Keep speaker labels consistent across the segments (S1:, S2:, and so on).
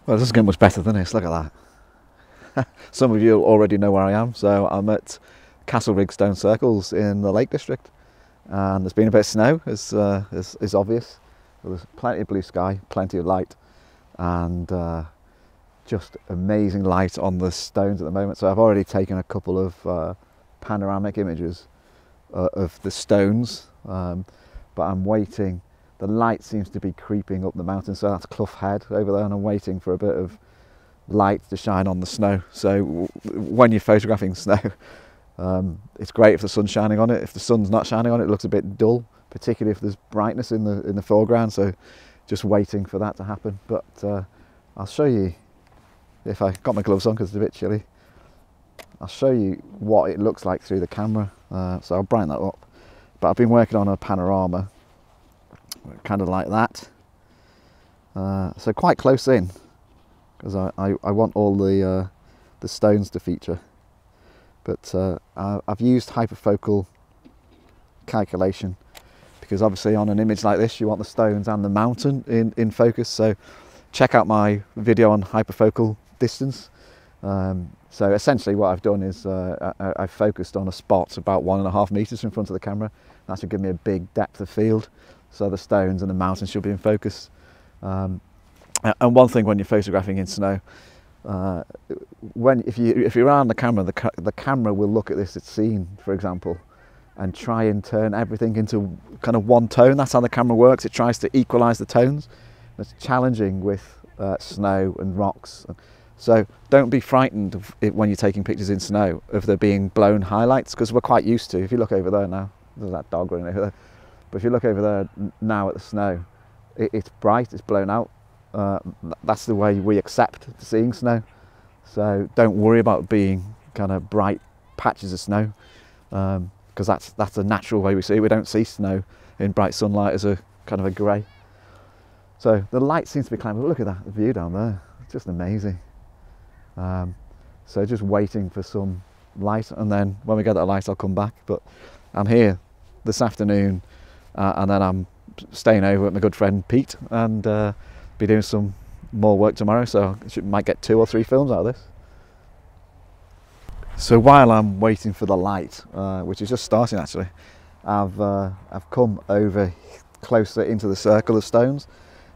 S1: Well, it doesn't get much better than this, look at that. Some of you already know where I am, so I'm at Castlerigg Stone Circles in the Lake District, and there's been a bit of snow, as is obvious. Well, there's plenty of blue sky, plenty of light, and just amazing light on the stones at the moment. So I've already taken a couple of panoramic images of the stones, but I'm waiting. The light seems to be creeping up the mountain, so that's Clough Head over there, and I'm waiting for a bit of light to shine on the snow. So when you're photographing snow, it's great if the sun's shining on it. If the sun's not shining on it, it looks a bit dull, particularly if there's brightness in the foreground. So just waiting for that to happen. But I'll show you, if I got my gloves on because it's a bit chilly, I'll show you what it looks like through the camera. So I'll brighten that up. But I've been working on a panorama, kind of like that. So quite close in, because I want all the stones to feature. But I've used hyperfocal calculation, because obviously on an image like this you want the stones and the mountain in focus. So check out my video on hyperfocal distance. So essentially what I've done is I've focused on a spot about 1.5 meters in front of the camera. That should give me a big depth of field, so the stones and the mountain should be in focus. And one thing when you're photographing in snow, if you're around the camera will look at this scene, for example, and try and turn everything into kind of one tone. That's how the camera works. It tries to equalize the tones. It's challenging with snow and rocks. So don't be frightened of it when you're taking pictures in snow of there being blown highlights, because we're quite used to. If you look over there now, there's that dog running over there. But if you look over there now at the snow, it's bright, it's blown out. That's the way we accept seeing snow. So don't worry about being kind of bright patches of snow, because that's a natural way we see it. We don't see snow in bright sunlight as a kind of a grey. So the light seems to be climbing. Look at that, the view down there. It's just amazing. So just waiting for some light, and then when we get that light I'll come back. But I'm here this afternoon, and then I'm staying over with my good friend Pete, and be doing some more work tomorrow, so I might get 2 or 3 films out of this. So while I'm waiting for the light, which is just starting actually, I've come over closer into the circle of stones,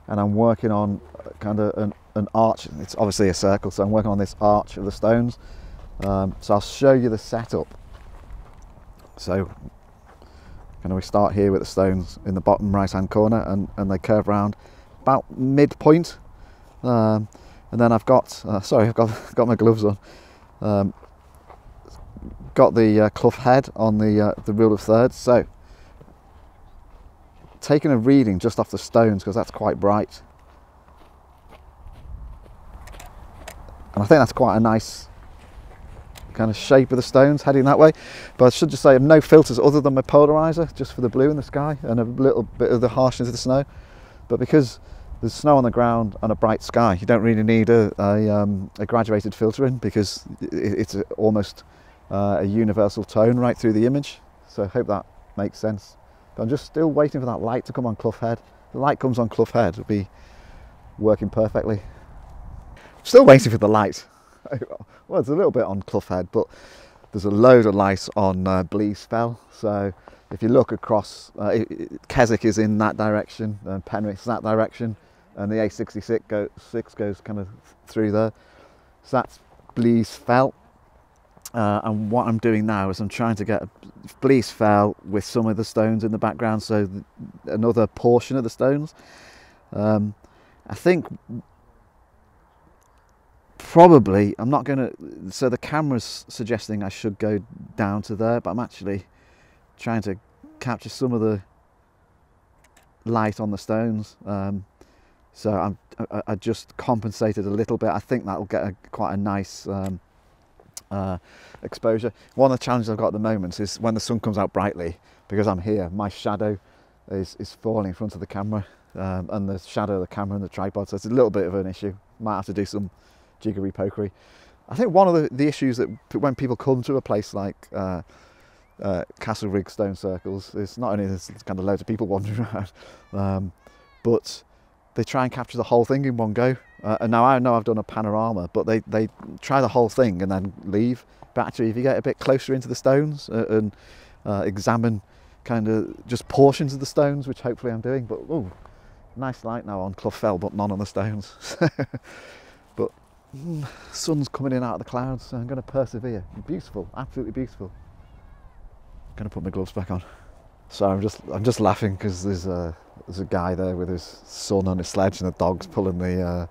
S1: and I'm working on kind of an arch. It's obviously a circle, so I'm working on this arch of the stones. So I'll show you the setup. So we start here with the stones in the bottom right hand corner, and they curve round about midpoint, and then I've got sorry, I've got my gloves on. Got the Clough Head on the rule of thirds. So taking a reading just off the stones, because that's quite bright, and I think that's quite a nice kind of shape of the stones heading that way. But I should just say I have no filters other than my polarizer, just for the blue in the sky and a little bit of the harshness of the snow. But because there's snow on the ground and a bright sky, you don't really need a graduated filtering, because it's almost a universal tone right through the image. So I hope that makes sense. But I'm just still waiting for that light to come on Clough Head. If the light comes on Clough Head, it'll be working perfectly. Still waiting for the light. Well, it's a little bit on Clough Head, but there's a load of light on Blease Fell. So if you look across, Keswick is in that direction, and Penrith's that direction, and the A66 goes kind of through there. So that's Blease Fell. And what I'm doing now is I'm trying to get Blease Fell with some of the stones in the background, so another portion of the stones. I think probably I'm not going to, so the camera's suggesting I should go down to there, but I'm actually trying to capture some of the light on the stones. So I just compensated a little bit. I think that'll get quite a nice exposure. One of the challenges I've got at the moment is when the sun comes out brightly, because I'm here, my shadow is falling in front of the camera, and the shadow of the camera and the tripod, so it's a little bit of an issue. Might have to do some jiggery pokery. I think one of the issues that when people come to a place like Castlerigg Stone Circles, it's not only there's kind of loads of people wandering around, but they try and capture the whole thing in one go. And now I know I've done a panorama, but they try the whole thing and then leave. But actually, if you get a bit closer into the stones and examine kind of just portions of the stones, which hopefully I'm doing, but ooh, nice light now on Clough Fell, but none on the stones. But sun's coming in out of the clouds, so I'm going to persevere. Beautiful, absolutely beautiful. I'm going to put my gloves back on. So I'm just laughing because there's a guy there with his son on his sledge and the dog's pulling the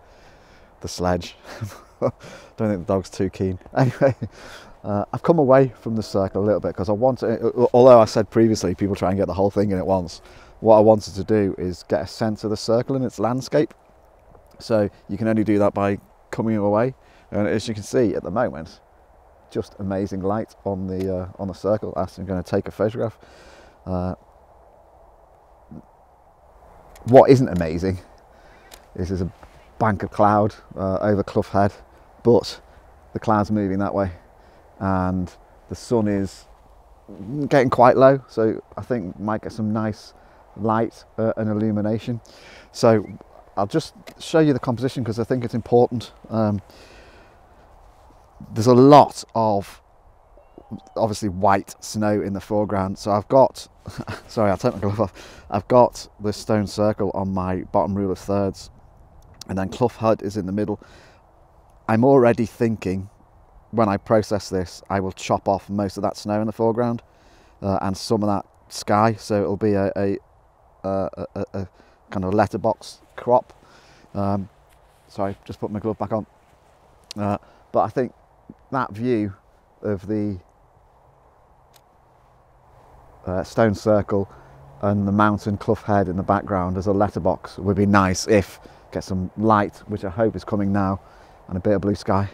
S1: sledge. Don't think the dog's too keen. Anyway, I've come away from the circle a little bit because I want to, although I said previously people try and get the whole thing in at once, what I wanted to do is get a sense of the circle and its landscape. So you can only do that by coming away, and as you can see at the moment, just amazing light on the circle. I'm going to take a photograph. What isn't amazing is there's a bank of cloud over Clough Head, but the cloud's moving that way and the sun is getting quite low, so I think might get some nice light and illumination. So I'll just show you the composition because I think it's important. There's a lot of obviously white snow in the foreground, so I've got sorry, I'll take my glove off. I've got the stone circle on my bottom rule of thirds, and then Clough Head is in the middle. I'm already thinking when I process this I will chop off most of that snow in the foreground and some of that sky, so it'll be a kind of letterbox crop. Sorry, just put my glove back on. But I think that view of the stone circle and the mountain Clough Head in the background as a letterbox would be nice if get some light, which I hope is coming now, and a bit of blue sky.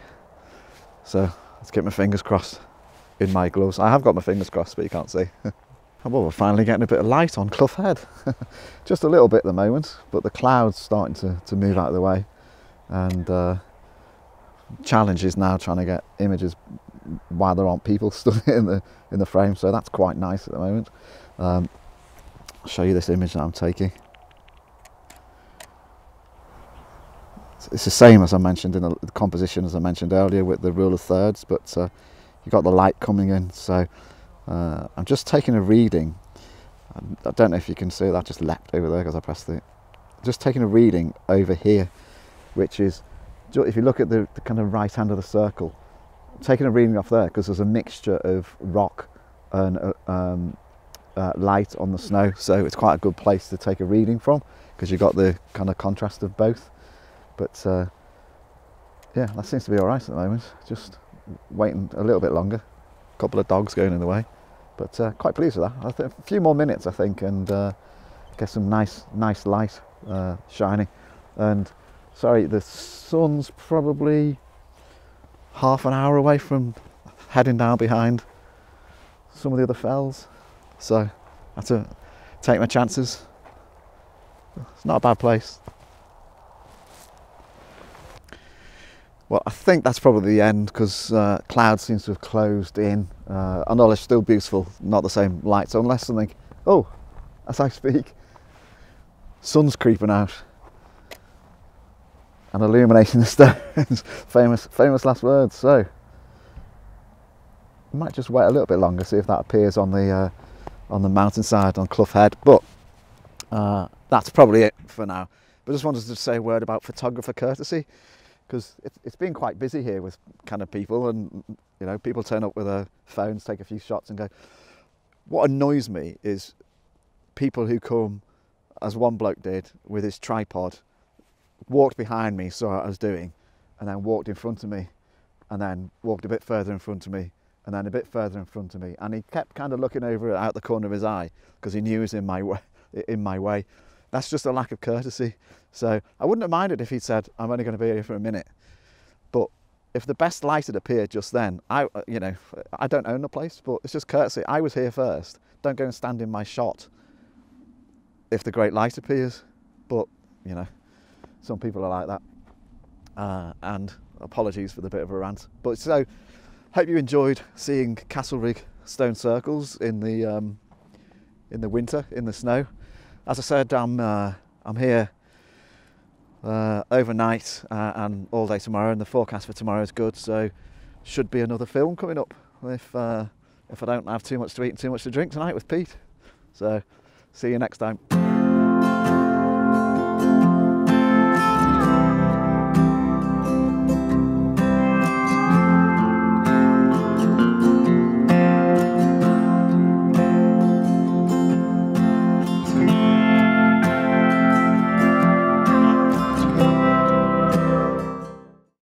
S1: So let's get my fingers crossed in my gloves. I have got my fingers crossed, but you can't see. Well, we're finally getting a bit of light on Clough Head. Just a little bit at the moment, but the clouds starting to move out of the way, and challenge is now trying to get images while there aren't people stood in the frame, so that's quite nice at the moment. I'll show you this image that I'm taking. It's the same as I mentioned in the composition as I mentioned earlier with the rule of thirds, but you've got the light coming in, so I'm just taking a reading. I don't know if you can see that just leapt over there because I pressed it. Just taking a reading over here, which is, if you look at the kind of right hand of the circle, taking a reading off there because there's a mixture of rock and light on the snow, so it's quite a good place to take a reading from because you've got the kind of contrast of both. But yeah, that seems to be all right at the moment. Just waiting a little bit longer. A couple of dogs going in the way, but quite pleased with that. A few more minutes, I think, and get some nice light shining. And sorry, the sun's probably half an hour away from heading down behind some of the other fells, so I have to take my chances. It's not a bad place. Well, I think that's probably the end because cloud seems to have closed in. Although it's still beautiful, not the same light. So unless something, oh, as I speak, sun's creeping out and illuminating the stones. famous last words. So I might just wait a little bit longer, see if that appears on the mountainside on Clough Head. But that's probably it for now. But I just wanted to say a word about photographer courtesy, because it's been quite busy here with kind of people, and you know, people turn up with their phones, take a few shots and go. What annoys me is people who come, as one bloke did, with his tripod, walked behind me, saw what I was doing, and then walked in front of me, and then walked a bit further in front of me, and then a bit further in front of me, and he kept kind of looking over out the corner of his eye because he knew he was in my way. That's just a lack of courtesy. So I wouldn't have minded if he'd said, I'm only going to be here for a minute. But if the best light had appeared just then, I don't own the place, but it's just courtesy. I was here first. Don't go and stand in my shot if the great light appears. But, you know, some people are like that. And apologies for the bit of a rant. But so, hope you enjoyed seeing Castlerigg Stone Circles in the winter, in the snow. As I said, I'm here overnight and all day tomorrow, and the forecast for tomorrow is good, so should be another film coming up if I don't have too much to eat and too much to drink tonight with Pete. So see you next time.